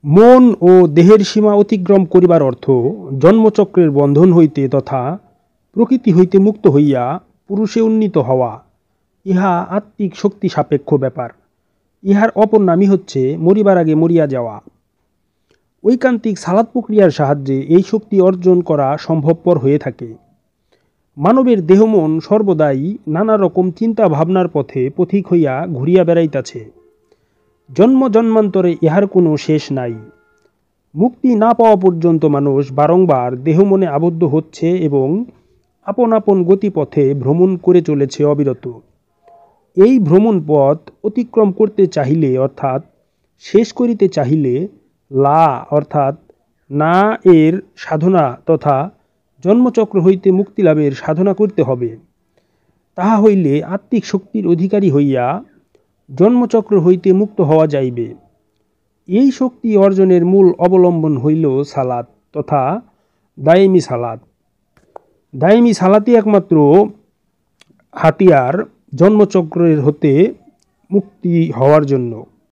মন ও দেহের সীমা অতিক্রম করিবার অর্থ জন্মচক্রের বন্ধন হইতে তথা প্রকৃতি হইতে মুক্ত হইয়া পুরুষে উন্নীত হওয়া। ইহা আত্মিক শক্তি সাপেক্ষ ব্যাপার। ইহার অপর নামই হচ্ছে মরিবার আগে মরিয়া যাওয়া। ঐকান্তিক সালাদ প্রক্রিয়ার সাহায্যে এই শক্তি অর্জন করা সম্ভবপর হয়ে থাকে। মানবের দেহমন সর্বদাই নানা রকম চিন্তা ভাবনার পথে পথিক হইয়া ঘুরিয়া বেড়াইতেছে। জন্ম জন্মান্তরে ইহার কোনো শেষ নাই। মুক্তি না পাওয়া পর্যন্ত মানুষ বারংবার দেহমনে আবদ্ধ হচ্ছে এবং আপন আপন গতিপথে ভ্রমণ করে চলেছে অবিরত। এই ভ্রমণ পথ অতিক্রম করতে চাহিলে অর্থাৎ শেষ করিতে চাহিলে লা অর্থাৎ না এর সাধনা তথা জন্মচক্র হইতে মুক্তিলাভের সাধনা করতে হবে। তাহা হইলে আত্মিক শক্তির অধিকারী হইয়া জন্মচক্র হইতে মুক্ত হওয়া যাইবে। এই শক্তি অর্জনের মূল অবলম্বন হইল সালাত তথা দায়েমি সালাত। দায়েমি সালাতই একমাত্র হাতিয়ার জন্মচক্রের হতে মুক্তি হওয়ার জন্য।